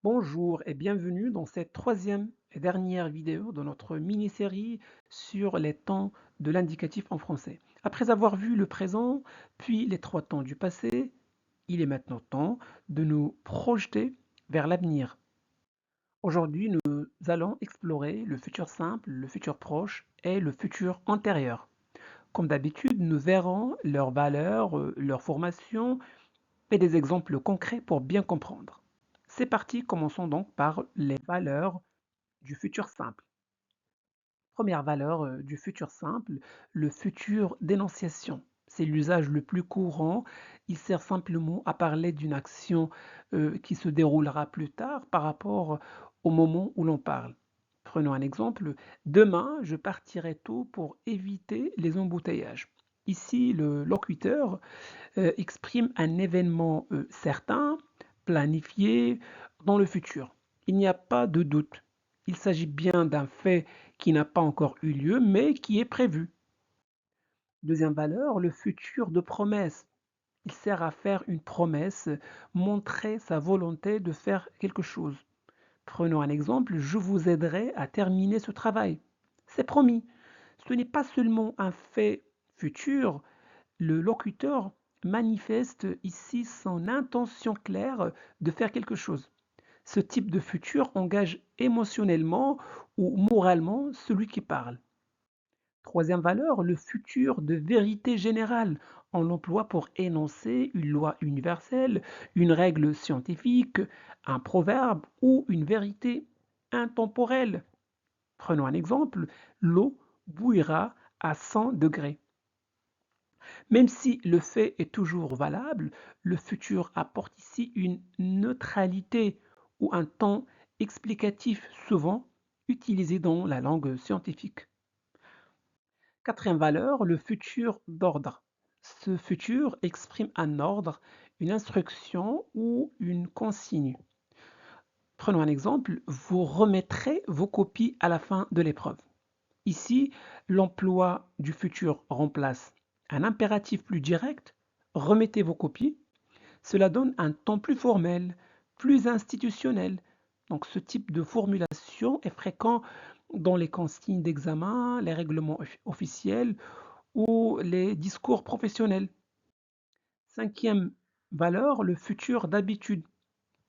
Bonjour et bienvenue dans cette troisième et dernière vidéo de notre mini-série sur les temps de l'indicatif en français. Après avoir vu le présent, puis les trois temps du passé, il est maintenant temps de nous projeter vers l'avenir. Aujourd'hui, nous allons explorer le futur simple, le futur proche et le futur antérieur. Comme d'habitude, nous verrons leurs valeurs, leur formation et des exemples concrets pour bien comprendre. C'est parti, commençons donc par les valeurs du futur simple. Première valeur du futur simple, le futur d'énonciation. C'est l'usage le plus courant. Il sert simplement à parler d'une action qui se déroulera plus tard par rapport au moment où l'on parle. Prenons un exemple. Demain, je partirai tôt pour éviter les embouteillages. Ici, le locuteur exprime un événement certain, planifié dans le futur. Il n'y a pas de doute. Il s'agit bien d'un fait qui n'a pas encore eu lieu, mais qui est prévu. Deuxième valeur, le futur de promesse. Il sert à faire une promesse, montrer sa volonté de faire quelque chose. Prenons un exemple, je vous aiderai à terminer ce travail. C'est promis. Ce n'est pas seulement un fait futur, le locuteur manifeste ici son intention claire de faire quelque chose. Ce type de futur engage émotionnellement ou moralement celui qui parle. Troisième valeur, le futur de vérité générale. On l'emploie pour énoncer une loi universelle, une règle scientifique, un proverbe ou une vérité intemporelle. Prenons un exemple, l'eau bouillera à 100 degrés. Même si le fait est toujours valable, le futur apporte ici une neutralité ou un temps explicatif souvent utilisé dans la langue scientifique. Quatrième valeur, le futur d'ordre. Ce futur exprime un ordre, une instruction ou une consigne. Prenons un exemple, vous remettrez vos copies à la fin de l'épreuve. Ici, l'emploi du futur remplace un impératif plus direct, remettez vos copies. Cela donne un ton plus formel, plus institutionnel. Donc ce type de formulation est fréquent dans les consignes d'examen, les règlements officiels ou les discours professionnels. Cinquième valeur, le futur d'habitude.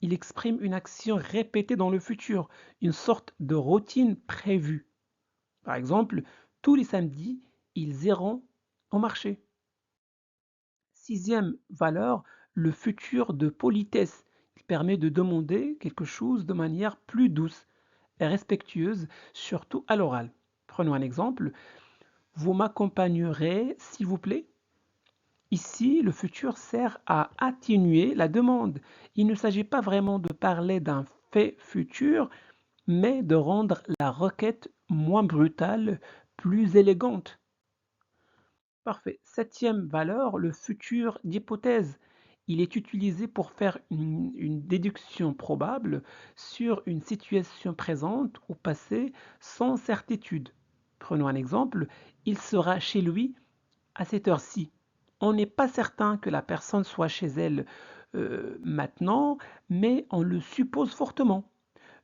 Il exprime une action répétée dans le futur, une sorte de routine prévue. Par exemple, tous les samedis, ils iront au marché. Sixième valeur, le futur de politesse. Il permet de demander quelque chose de manière plus douce et respectueuse, surtout à l'oral. Prenons un exemple. Vous m'accompagnerez, s'il vous plaît? Ici, le futur sert à atténuer la demande. Il ne s'agit pas vraiment de parler d'un fait futur, mais de rendre la requête moins brutale, plus élégante. Parfait. Septième valeur, le futur d'hypothèse. Il est utilisé pour faire une déduction probable sur une situation présente ou passée sans certitude. Prenons un exemple. Il sera chez lui à cette heure-ci. On n'est pas certain que la personne soit chez elle maintenant, mais on le suppose fortement.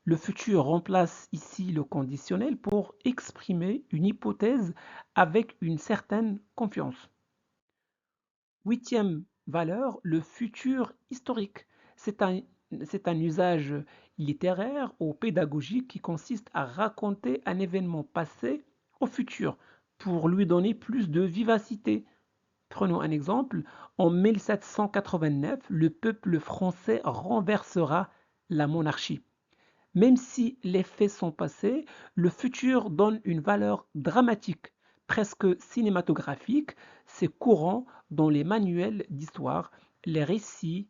Le futur remplace ici le conditionnel pour exprimer une hypothèse avec une certaine confiance. Huitième valeur, le futur historique. C'est un, c'est un usage littéraire ou pédagogique qui consiste à raconter un événement passé au futur pour lui donner plus de vivacité. Prenons un exemple. En 1789, le peuple français renversera la monarchie. Même si les faits sont passés, le futur donne une valeur dramatique, presque cinématographique. C'est courant dans les manuels d'histoire, les récits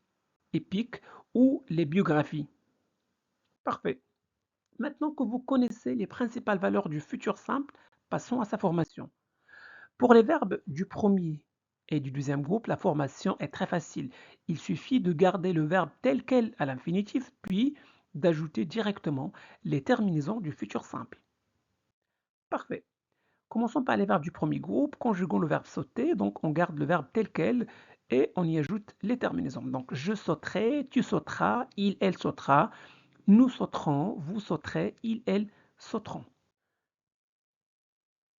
épiques ou les biographies. Parfait. Maintenant que vous connaissez les principales valeurs du futur simple, passons à sa formation. Pour les verbes du premier et du deuxième groupe, la formation est très facile. Il suffit de garder le verbe tel quel à l'infinitif, puis d'ajouter directement les terminaisons du futur simple. Parfait. Commençons par les verbes du premier groupe. Conjuguons le verbe sauter, donc on garde le verbe tel quel et on y ajoute les terminaisons. Donc je sauterai, tu sauteras, il, elle sautera. Nous sauterons, vous sauterez, ils, elles sauteront.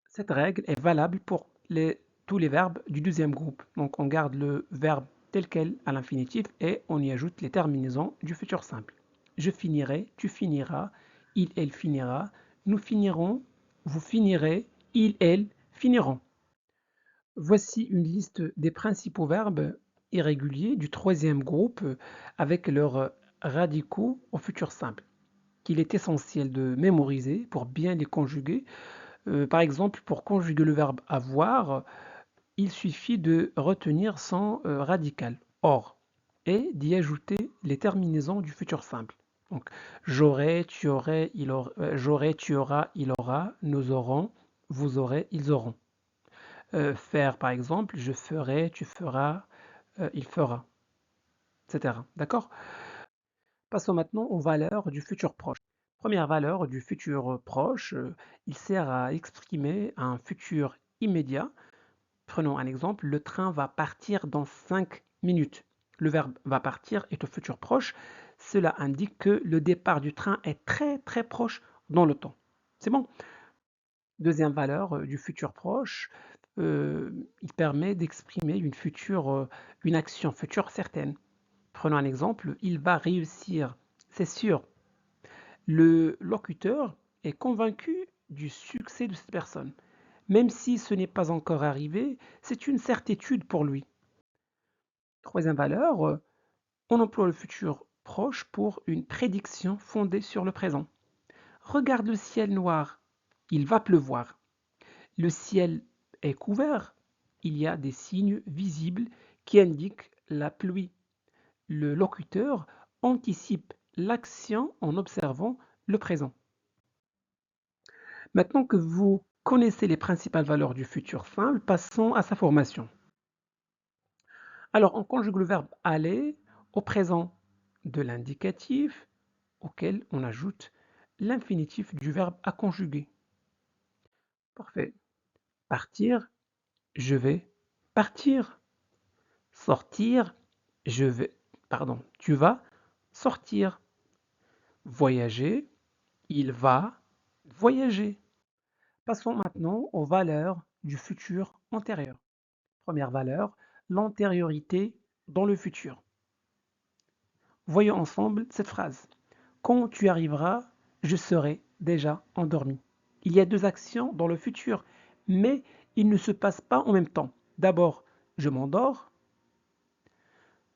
Cette règle est valable pour tous les verbes du deuxième groupe. Donc on garde le verbe tel quel à l'infinitif et on y ajoute les terminaisons du futur simple. Je finirai, tu finiras, il, elle finira, nous finirons, vous finirez, ils, elles finiront. Voici une liste des principaux verbes irréguliers du troisième groupe avec leurs radicaux au futur simple, qu'il est essentiel de mémoriser pour bien les conjuguer. Par exemple, pour conjuguer le verbe avoir, il suffit de retenir son radical, or, et d'y ajouter les terminaisons du futur simple. Donc, j'aurai, tu aurais, j'aurai, tu auras, il aura, nous aurons, vous aurez, ils auront. Faire, par exemple, je ferai, tu feras, il fera, etc. D'accord? Passons maintenant aux valeurs du futur proche. Première valeur du futur proche, il sert à exprimer un futur immédiat. Prenons un exemple, le train va partir dans 5 minutes. Le verbe va partir est au futur proche. Cela indique que le départ du train est très très proche dans le temps. C'est bon? Deuxième valeur du futur proche, il permet d'exprimer une action future certaine. Prenons un exemple, il va réussir, c'est sûr. Le locuteur est convaincu du succès de cette personne. Même si ce n'est pas encore arrivé, c'est une certitude pour lui. Troisième valeur, on emploie le futur proche pour une prédiction fondée sur le présent. Regarde le ciel noir, il va pleuvoir. Le ciel est couvert, il y a des signes visibles qui indiquent la pluie. Le locuteur anticipe l'action en observant le présent. Maintenant que vous connaissez les principales valeurs du futur simple, passons à sa formation. Alors, on conjugue le verbe aller au présent de l'indicatif auquel on ajoute l'infinitif du verbe à conjuguer. Parfait. Partir, je vais partir. Sortir, je vais, pardon, tu vas sortir. Voyager, il va voyager. Passons maintenant aux valeurs du futur antérieur. Première valeur, l'antériorité dans le futur. Voyons ensemble cette phrase. Quand tu arriveras, je serai déjà endormi. Il y a deux actions dans le futur, mais ils ne se passent pas en même temps. D'abord, je m'endors,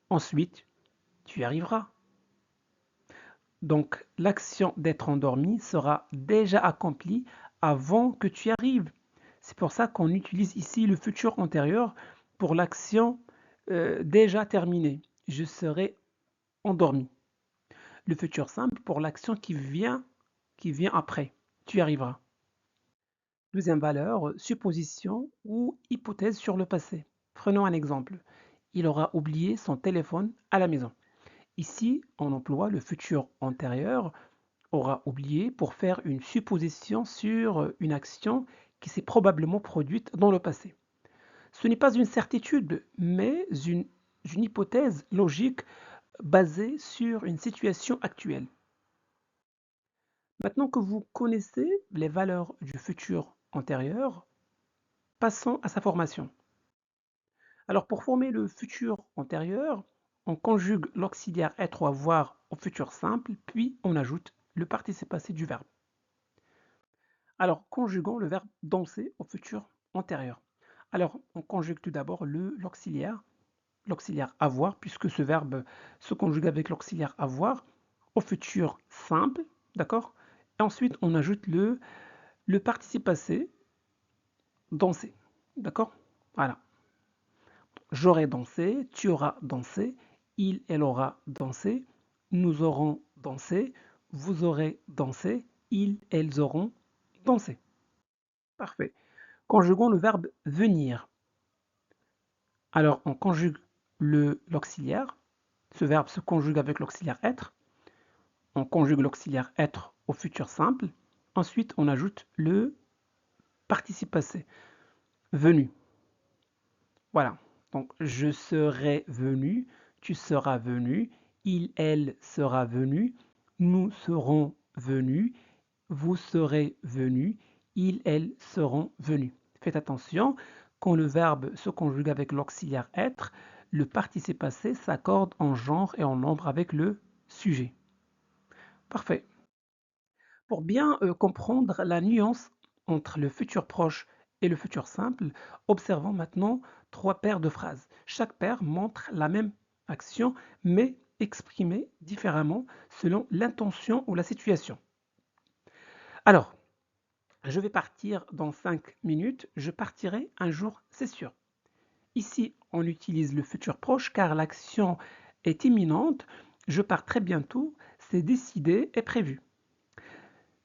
ensuite, tu y arriveras. Donc, l'action d'être endormi sera déjà accomplie avant que tu y arrives. C'est pour ça qu'on utilise ici le futur antérieur pour l'action déjà terminée. Je serai endormi. Le futur simple pour l'action qui vient après. Tu y arriveras. Deuxième valeur, supposition ou hypothèse sur le passé. Prenons un exemple. Il aura oublié son téléphone à la maison. Ici, on emploie le futur antérieur aura oublié pour faire une supposition sur une action qui s'est probablement produite dans le passé. Ce n'est pas une certitude, mais une hypothèse logique basée sur une situation actuelle. Maintenant que vous connaissez les valeurs du futur antérieur, passons à sa formation. Alors pour former le futur antérieur, on conjugue l'auxiliaire être ou avoir au futur simple, puis on ajoute le participe passé du verbe. Alors conjuguons le verbe danser au futur antérieur. Alors on conjugue tout d'abord l'auxiliaire avoir, puisque ce verbe se conjugue avec l'auxiliaire avoir au futur simple, d'accord? Et ensuite on ajoute le participe passé danser, d'accord? Voilà. J'aurai dansé, tu auras dansé, il, elle aura dansé, nous aurons dansé, vous aurez dansé, ils, elles auront dansé. Parfait. Conjuguons le verbe venir. Alors, on conjugue l'auxiliaire. Ce verbe se conjugue avec l'auxiliaire être. On conjugue l'auxiliaire être au futur simple. Ensuite, on ajoute le participe passé, venu. Voilà. Donc, je serai venu, tu seras venu, il, elle sera venu, Nous serons venus, vous serez venus, ils, elles seront venus. Faites attention, quand le verbe se conjugue avec l'auxiliaire être, le participe passé s'accorde en genre et en nombre avec le sujet. Parfait. Pour bien comprendre la nuance entre le futur proche et le futur simple, observons maintenant trois paires de phrases. Chaque paire montre la même action, mais exprimée différemment selon l'intention ou la situation. Alors, je vais partir dans 5 minutes, je partirai un jour, c'est sûr. Ici, on utilise le futur proche car l'action est imminente, je pars très bientôt, c'est décidé et prévu.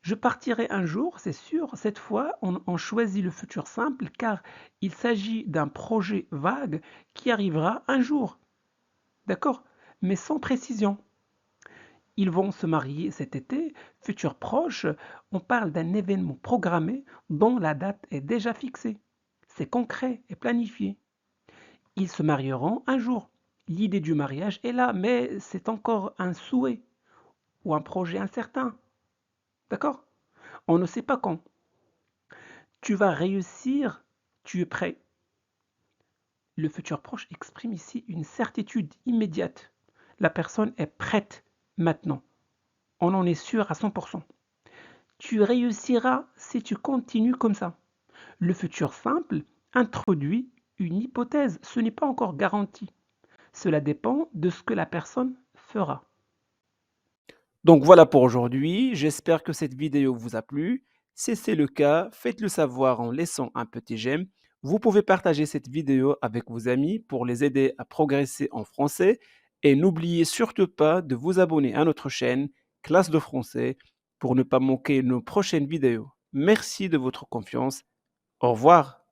Je partirai un jour, c'est sûr. Cette fois, on choisit le futur simple car il s'agit d'un projet vague qui arrivera un jour. D'accord? Mais sans précision. Ils vont se marier cet été, futur proche, on parle d'un événement programmé dont la date est déjà fixée. C'est concret et planifié. Ils se marieront un jour. L'idée du mariage est là, mais c'est encore un souhait ou un projet incertain. D'accord? On ne sait pas quand. Tu vas réussir, tu es prêt. Le futur proche exprime ici une certitude immédiate. La personne est prête maintenant. On en est sûr à 100%. Tu réussiras si tu continues comme ça. Le futur simple introduit une hypothèse. Ce n'est pas encore garanti. Cela dépend de ce que la personne fera. Donc voilà pour aujourd'hui. J'espère que cette vidéo vous a plu. Si c'est le cas, faites-le savoir en laissant un petit j'aime. Vous pouvez partager cette vidéo avec vos amis pour les aider à progresser en français. Et n'oubliez surtout pas de vous abonner à notre chaîne Classe de français pour ne pas manquer nos prochaines vidéos. Merci de votre confiance. Au revoir.